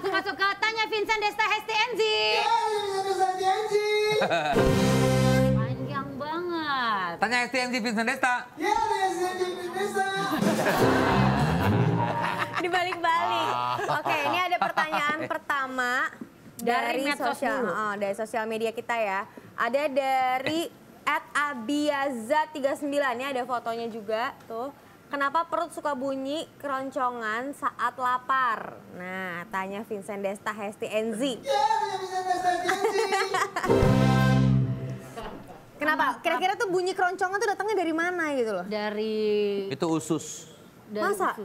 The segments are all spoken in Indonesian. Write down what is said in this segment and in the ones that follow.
langsung masuk ke Tanya Vincent Desta #NZ. Panjang banget. Tanya #NZ Vincent Desta. Dibalik-balik. Oke, ini ada pertanyaan pertama dari sosial media kita ya. Ada dari @abiaza39, ini ada fotonya juga tuh. Kenapa perut suka bunyi keroncongan saat lapar? Nah, tanya Vincent Desta #NZ. Kenapa? Kira-kira tuh bunyi keroncongan tuh datangnya dari mana gitu loh? Dari... Itu usus. Masa?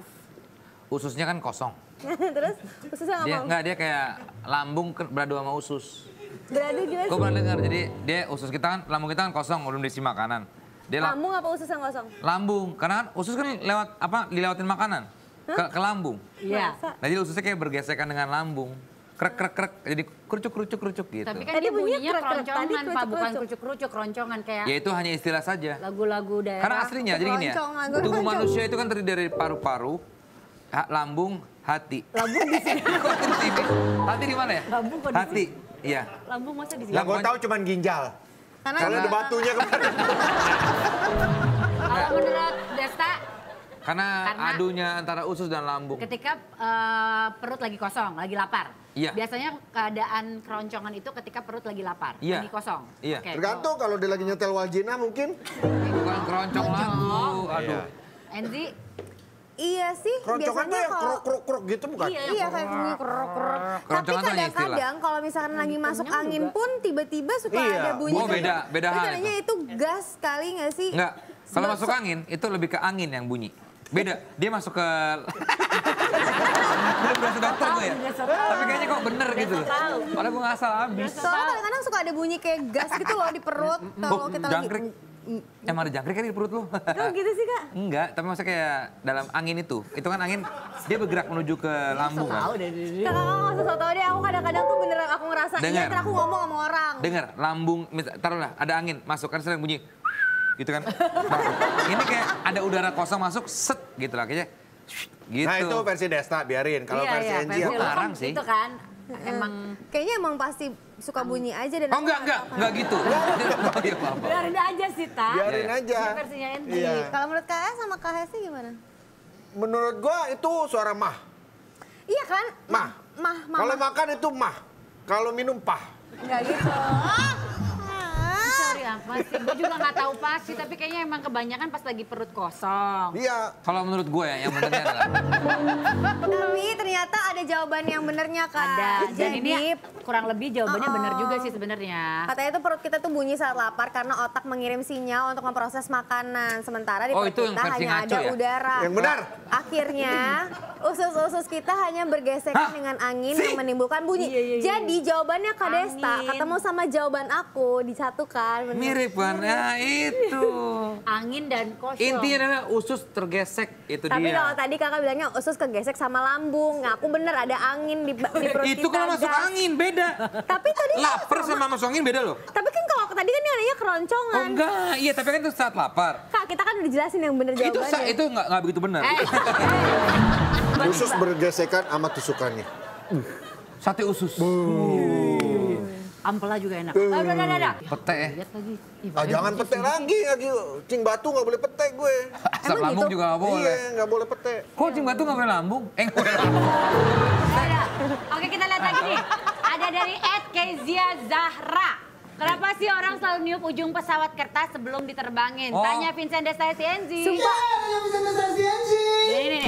Ususnya kan kosong. Terus ususnya Dia kayak lambung beradu sama usus. Beradu gimana sih? Gue pernah dengar, jadi dia usus kita kan, lambung kita kan kosong, belum diisi makanan. Dia lambung apa usus yang kosong? Lambung, karena kan usus kan dilewatin makanan ke lambung. Iya. Nah, jadi ususnya kayak bergesekan dengan lambung. Krek, jadi kerucuk gitu. Tapi kan dia bunyinya keroncongan, Pak, bukan kerucuk-kerucuk, keroncongan kayak... Ya itu hanya istilah saja. Lagu-lagu daerah. Karena aslinya, jadi gini ya, tubuh manusia itu kan terdiri dari paru-paru, lambung, hati. Lambung di sini. Kok di sini? Hati di mana ya? Lambung kok di sini? Hati, iya. Lambung masa di sini? Yang gue tahu cuma ginjal. Karena ada batunya kemarin. Kalau menurut Desta, karena adunya antara usus dan lambung. ketika perut lagi kosong, lagi lapar. Iya. Biasanya keadaan keroncongan itu ketika perut lagi lapar, Iya. lagi kosong. Iya. Oke, Tergantung kalau dia lagi nyetel Waljina mungkin. Bukan keroncong lambung, aduh. Enzi, Iya sih, Keroncongan tuh biasanya yang kalau... kruk gitu bukan? Iya kayak bunyi krok-krok. Tapi Keroncongan tuh hanya istilah. kadang-kadang kalau misalkan lagi masuk angin pun tiba-tiba suka ada bunyi. Oh, beda Itu hal katanya itu gas kali nggak sih? Enggak, kalau masuk angin itu lebih ke angin yang bunyi. Beda, dia masuk ke... Belum berasa dokter gue ya. Tapi kayaknya kok bener gitu loh. Padahal gue ngasal habis. Soalnya kadang-kadang suka ada bunyi kayak gas gitu loh di perut. Kalau kita jangkrik. lagi... Emang ada jangkrik kan di perut lo? Oh gitu sih Kak? Enggak, tapi maksudnya kayak dalam angin itu. Itu kan angin, dia bergerak menuju ke lambung kan. Kakak nggak usah tau deh, aku kadang-kadang tuh beneran aku ngerasa iya terus aku ngomong sama orang. Dengar, lambung, taruhlah ada angin masuk kan sering bunyi. Gitu kan. Nah, ini kayak ada udara kosong masuk, set gitu lah kayaknya. Gitu. Nah itu versi Desta, biarin. Kalau versi Enzi versi apa? larang sih. Itu kan, emang... Kayaknya emang pasti suka bunyi aja dan Oh enggak gitu. Oh, iya, apa-apa. Biarin aja sih, Ta. Biarin aja. Ini versinya Enzi. Iya. Kalau menurut Kak sama Kak Hesti gimana? Menurut gua itu suara mah. Iya kan? Mah. Kalau makan itu mah. Kalau minum pah. Enggak gitu. Sorry apa sih, gue juga nggak tahu pasti, tapi kayaknya emang kebanyakan pas lagi perut kosong. Iya. Kalau menurut gue ya, yang benernya adalah... Tapi ternyata ada jawaban yang benernya Kak. Ada, dan Jadi ini kurang lebih jawabannya bener juga sih sebenarnya. katanya itu perut kita tuh bunyi saat lapar karena otak mengirim sinyal untuk memproses makanan. Sementara di perut itu yang kita versi hanya ngaco ada ya? udara. Yang benar. Akhirnya usus-usus kita hanya bergesekan dengan angin yang menimbulkan bunyi. Jadi jawabannya Kak Desta ketemu sama jawaban aku disatukan. Bener. Mirip kan? Nah itu. Angin dan kosong. Intinya adalah usus tergesek, itu Tapi dia. kalau tadi kakak bilangnya usus kegesek sama lambung. Nah, aku bener ada angin di perut kita. Itu kalau masuk guys. angin beda. Tapi tadi Lapar sama masuk angin beda loh. Tapi kan kalau tadi kan adanya keroncongan. Oh enggak, iya tapi kan itu saat lapar. Kak, kita kan udah jelasin yang bener jawabannya. Itu nggak begitu benar. Usus bergesekan sama tusukannya. Sate usus. Ampela juga enak. Udah. Pete ya. Lihat lagi. Ih, Ah, jangan petek lagi. Cing batu nggak boleh petek gue. Asap lambung gitu? juga nggak boleh. Iya, nggak boleh petek. Kok cing batu nggak boleh lambung? Nggak boleh lambung. Ada. Oke, kita lihat lagi nih. Ada dari @Kezia Zahra. Kenapa sih orang selalu niup ujung pesawat kertas sebelum diterbangin? Oh. Tanya Vincent Desta Enzi. Sumpah. Ini.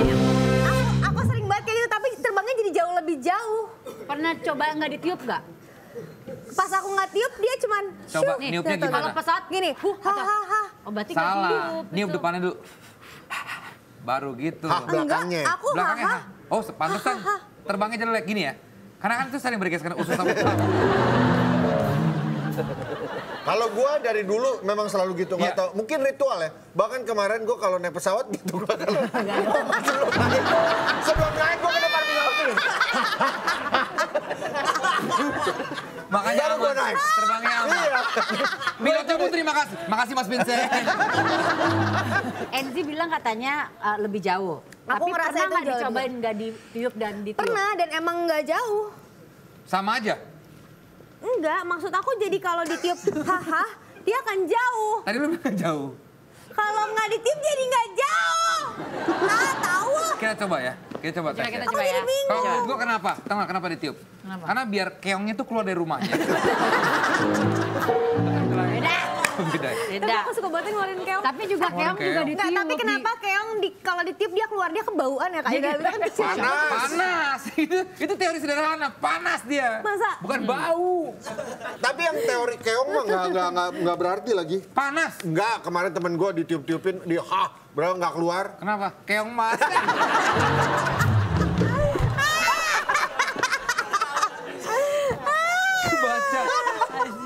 Aku sering banget kayak gitu, tapi terbangnya jadi jauh lebih jauh. Pernah coba nggak ditiup nggak? Pas aku nggak tiup, dia cuman Coba syuk. niupnya Tuh, tuh, gimana? Kalau pesawat Gini, hahaha. Oh, berarti nggak Salah. ditiup. Niup betul. depannya dulu. Baru gitu. Hah, belakangnya. Enggak, aku Belakangnya. haha. Oh, pantesan terbangnya jelek gini ya. Karena kan itu saling bergesekan usus sama tulang. Kalau gue dari dulu memang selalu gitu, nggak Iya. tahu. Mungkin ritual ya. Bahkan kemarin gue kalau naik pesawat gitu. Sebelum naik gue ke depan pesawat ini. Makanya Baru gua naik. terbangnya aman. Pilotnya pun terima kasih. Makasih Mas Vincent. Enzi bilang katanya lebih jauh. Aku Tapi ngerasa pernah itu nggak jauh dicobain nggak ditiup dan ditiup? Pernah dan emang nggak jauh. Sama aja. Enggak, maksud aku jadi kalau ditiup haha, dia akan jauh. Tadi lu bilang jauh. Kalau nggak ditiup jadi nggak jauh. Ah, tahu. Kita coba ya. Kita coba tes Kita ya. coba ya. Kalau menurut gua kenapa? Tahu nggak kenapa ditiup? Kenapa? Karena biar keongnya tuh keluar dari rumahnya. Beda. Beda. Tapi Beda. aku suka banget ngeluarin keong. Tapi juga keong juga keong. ditiup. Enggak, tapi kenapa keong kalau ditiup dia keluar dia kebauan ya Kak? Dia kan kecil. Panas. Itu teori sederhana. Panas dia. Masa? Bukan bau. Tapi yang teori keong mah nggak berarti lagi. Panas. Enggak, kemarin temen gue ditiup-tiupin, berapa nggak keluar. Kenapa? Keong mas. Baca.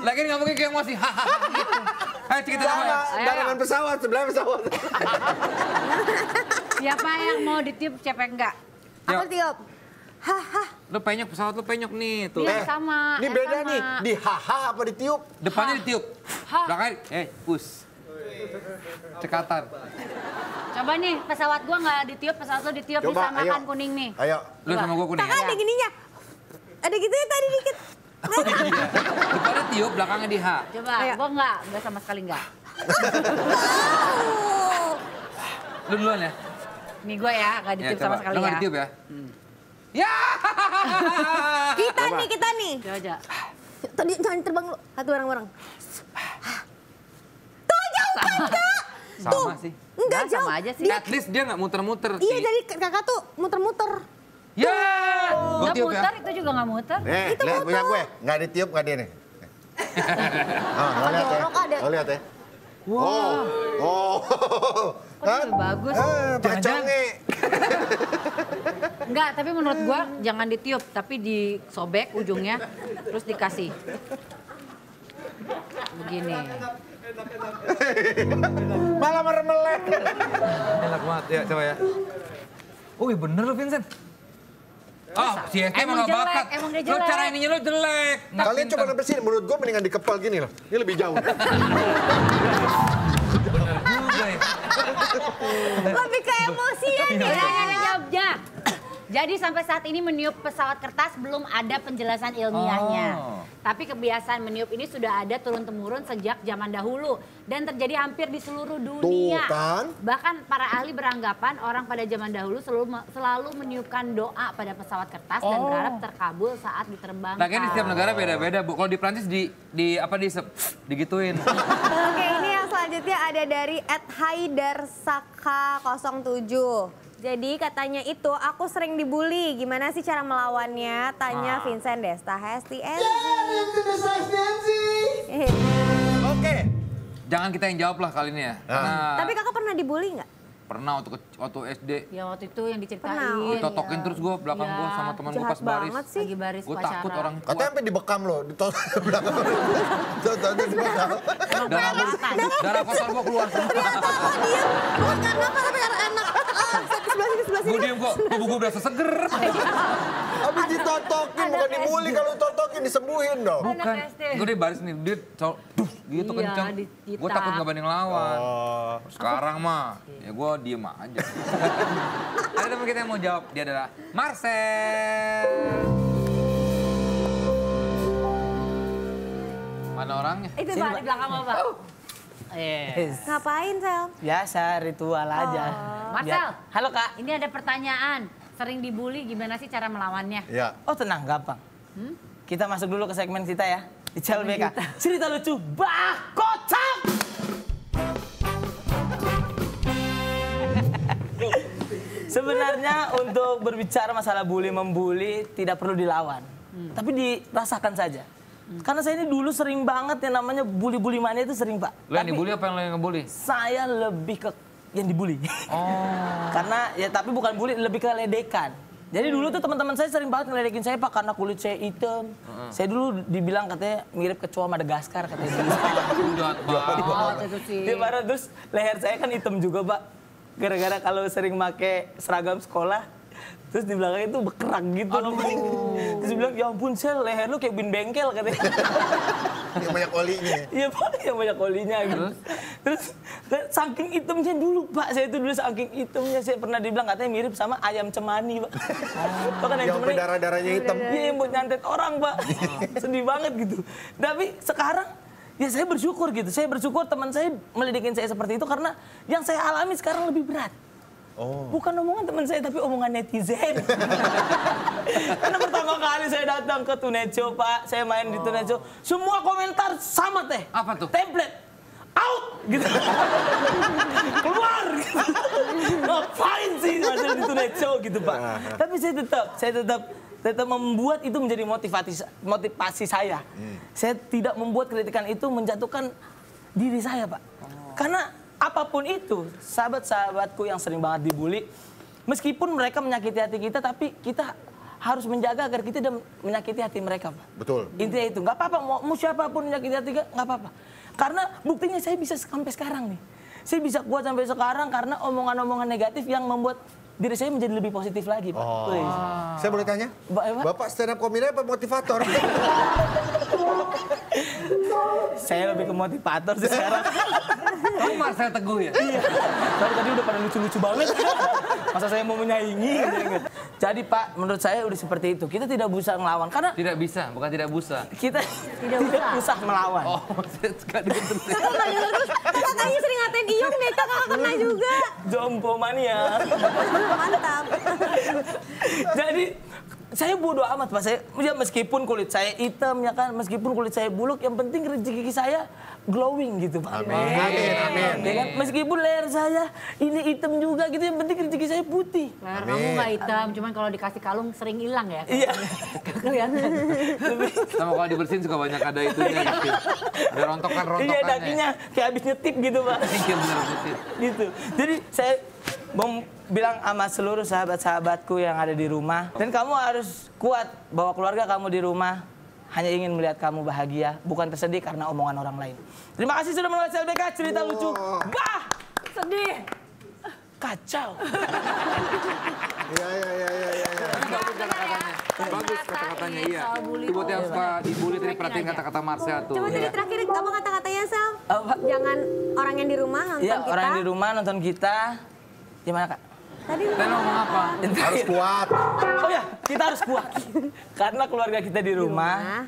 Lagi nggak mungkin keong masih hahaha gitu. Ayo kita coba ya. Barengan pesawat, sebelah pesawat. Siapa yang mau ditiup, siapa yang enggak? Aku Yuk. tiup. Haha. Lu penyok, pesawat lu penyok nih tuh. Iya, sama. Ini beda sama. nih, di haha apa ditiup? Depannya ditiup. Ha. Belakangnya, pus. Cekatan. Coba nih, pesawat gua nggak ditiup, pesawat lu ditiup, disamakan kuning nih. Ayo. Lu sama gua kuning. Tak ada gininya. Ada gitu ya tadi dikit. Iya. Depannya tiup, belakangnya di H. Coba, Ayo. gua nggak sama sekali nggak. Lu duluan ya. Nih gua ya, nggak ditiup sama sekali Lu ya. nggak ditiup ya? Ya. Kita nih. Coba aja. Tadi jangan terbang lu. Satu bareng-bareng. Sama sih. Enggak Nggak, jauh. sama aja sih. Dia, At least dia nggak muter-muter. iya Ti. jadi kakak tuh muter-muter. Ya. Gua Nggak tiup ya. muter, itu juga nggak muter. Nih, lihat punya gue. Nggak ditiup, nggak dia nih. Lo lihat ya. jorok ada. Lo lihat ya. Oh. Kok lebih bagus? Paconge. Enggak, tapi menurut gua jangan ditiup, tapi disobek ujungnya, terus dikasih. Begini. Malah meremelek. Enak banget ya, coba ya. Oh iya bener lu Vincent. Si ST emang gak jelek, bakat. emang dia Lo jelek. cara ininya lo jelek. Nggak Kalian pinter. coba sampai sini, menurut gue mendingan dikepal gini loh. Ini lebih jauh. Bener juga ya. Lebih ke emosian ya. Jawabnya. Jadi sampai saat ini meniup pesawat kertas belum ada penjelasan ilmiahnya. Oh. Tapi kebiasaan meniup ini sudah ada turun-temurun sejak zaman dahulu. Dan terjadi hampir di seluruh dunia. Tuh kan. Bahkan para ahli beranggapan orang pada zaman dahulu selalu meniupkan doa pada pesawat kertas dan berharap terkabul saat diterbangkan. Lagian di setiap negara beda-beda, Bu. Kalau di Prancis digituin. Oke, ini yang selanjutnya ada dari @haidarsaka07. Jadi katanya itu, aku sering dibully. Gimana sih cara melawannya? Tanya Vincent Desta Hesti Oke. Jangan kita yang jawab lah kali ini ya. Karena Tapi kakak pernah dibully nggak? pernah waktu SD. Ya waktu itu yang diceritain. Pernah, oh Ditotokin terus gue belakang gue sama teman gue Jahat pas baris. banget sih. Lagi baris Gue pacaran. takut orang tua. Katanya sampai dibekam loh, di belakang. Darah kotor gue keluar semua. Ternyata lo diem, bukan karena apa, tapi karena enak. Sebelah sini. Gue diem kok, tubuh gue berasa seger. Habis ditotokin, bukan dibully. Kalau ditotokin disembuhin dong. Bukan, SD. gue di baris nih, dia gitu Iya, kenceng. digitak. Gue takut gak banding lawan. Oh. Sekarang mah, ya gue diem aja. Ada teman kita yang mau jawab, dia adalah Marcel. Mana orangnya? Itu Pak, di belakang Bapak. Ngapain, Sel? Biasa, ritual aja. Marcel. Halo Kak. Ini ada pertanyaan. Sering dibully, gimana sih cara melawannya? Ya. Oh tenang, gampang. Kita masuk dulu ke segmen kita ya. Di CLBK. Cerita lucu, bah kocak! Sebenarnya untuk berbicara masalah bully-membuli tidak perlu dilawan. Tapi dirasakan saja. Karena saya ini dulu sering banget yang namanya bully-bully mania itu sering Pak. Lo yang Tapi dibully apa yang lo yang ngebully? saya lebih ke yang dibully. Oh. Karena ya tapi bukan bully, lebih ke ledekan. Jadi dulu tuh teman-teman saya sering banget ngeledekin saya Pak karena kulit saya hitam. Saya dulu dibilang katanya mirip kecoa Madagaskar katanya. Jahat banget. Oh, itu sih. Dia marah terus leher saya kan hitam juga Pak. Gara-gara kalau sering make seragam sekolah Terus di belakangnya itu berkerak gitu. Terus dia bilang, ya ampun Sel, leher lu kayak bin bengkel katanya. Yang banyak olinya. Iya Pak, yang banyak olinya gitu. Terus saking hitamnya dulu Pak, saya itu dulu saking hitamnya saya pernah dibilang katanya mirip sama ayam cemani Pak. Bahkan ayam Yang cemani, berdarah-darahnya hitam. iya yang buat nyantet orang Pak. Sedih banget gitu. Tapi sekarang ya saya bersyukur gitu. Saya bersyukur teman saya meledekin saya seperti itu karena yang saya alami sekarang lebih berat. Bukan omongan teman saya, tapi omongan netizen. Karena pertama kali saya datang ke Tuneco, Pak, saya main di Tuneco, semua komentar sama teh. Apa tuh? Template. Out! Gitu. Keluar! Gitu. Ngapain sih masih di Tuneco gitu, Pak. Tapi saya tetap membuat itu menjadi motivasi saya. Saya tidak membuat kritikan itu menjatuhkan diri saya, Pak. Karena apapun itu, sahabat-sahabatku yang sering banget dibully, meskipun mereka menyakiti hati kita, tapi kita harus menjaga agar kita tidak menyakiti hati mereka, Pak. Betul. Intinya itu, nggak apa-apa, mau siapapun menyakiti hati kita, nggak apa-apa. Karena buktinya saya bisa sampai sekarang nih. Saya bisa kuat sampai sekarang karena omongan-omongan negatif yang membuat diri saya menjadi lebih positif lagi, Pak. Saya boleh tanya? Bapak stand up comedy apa motivator? Saya lebih ke motivator sih sekarang. Kamu Marcel Teguh ya? Iya. Tadi udah pada lucu-lucu banget. Masa saya mau menyaingi? Jadi Pak, menurut saya udah seperti itu. Kita tidak bisa melawan karena Tidak bisa, bukan tidak busa. kita tidak usah melawan. Oh, maksudnya suka denger terus. Kakaknya sering ngatain Iyong deh, kakak kena juga. Jompo mania. Mantap. Jadi saya bodoh amat Pak. Saya ya meskipun kulit saya hitam ya kan, meskipun kulit saya buluk, yang penting rezeki saya glowing gitu Pak. Amin. Amin. Ya kan? Meskipun leher saya ini hitam juga gitu, yang penting rezeki saya putih. Leher kamu nggak hitam, cuman kalau dikasih kalung sering hilang ya. Iya. Kelihatan. Sama kalau dibersihin suka banyak ada itunya gitu. Ada rontokan-rontokannya. Iya, dagingnya kayak habis nyetip gitu Pak. Iya bener betul. Gitu. Jadi saya mau bilang sama seluruh sahabat-sahabatku yang ada di rumah, dan kamu harus kuat bahwa keluarga kamu di rumah hanya ingin melihat kamu bahagia, bukan tersedih karena omongan orang lain. Terima kasih sudah menonton LBK cerita lucu. Bah! Sedih. Kacau. Iya. Bagus kata-katanya. Bagus kata-katanya, iya. Itu buat yang suka dibully tadi perhatiin kata-kata Marcel tuh. Coba tadi terakhir kamu kata-katanya Sal. Apa? Jangan orang yang di rumah nonton Iya, kita. orang yang di rumah nonton kita. Gimana Kak? Tadi Kita ngomong apa? Harus kuat. Oh ya, kita harus kuat. Karena keluarga kita di rumah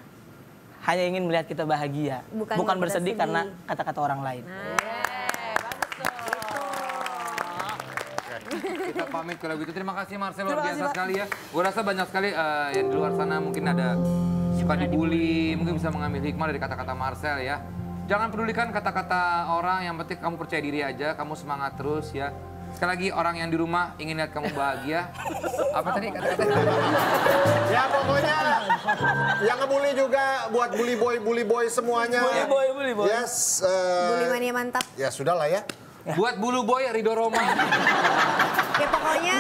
hanya ingin melihat kita bahagia, Bukan bukan kita bersedih sedih. karena kata-kata orang lain. Kita pamit kalau gitu. Terima kasih Marcel, luar Terima biasa kasih, Pak. sekali ya. Gue rasa banyak sekali yang di luar sana mungkin ada suka dibully, mungkin bisa mengambil hikmah dari kata-kata Marcel ya. Jangan pedulikan kata-kata orang, yang penting kamu percaya diri aja, kamu semangat terus ya. Sekali lagi orang yang di rumah ingin lihat kamu bahagia. Apa tadi kata-kata? Ya pokoknya yang ngebully juga buat bully boy semuanya. Bully boy. Yes. Bully mania mantap. Ya sudah lah ya. Buat bulu boy Ridho Roma. Ya pokoknya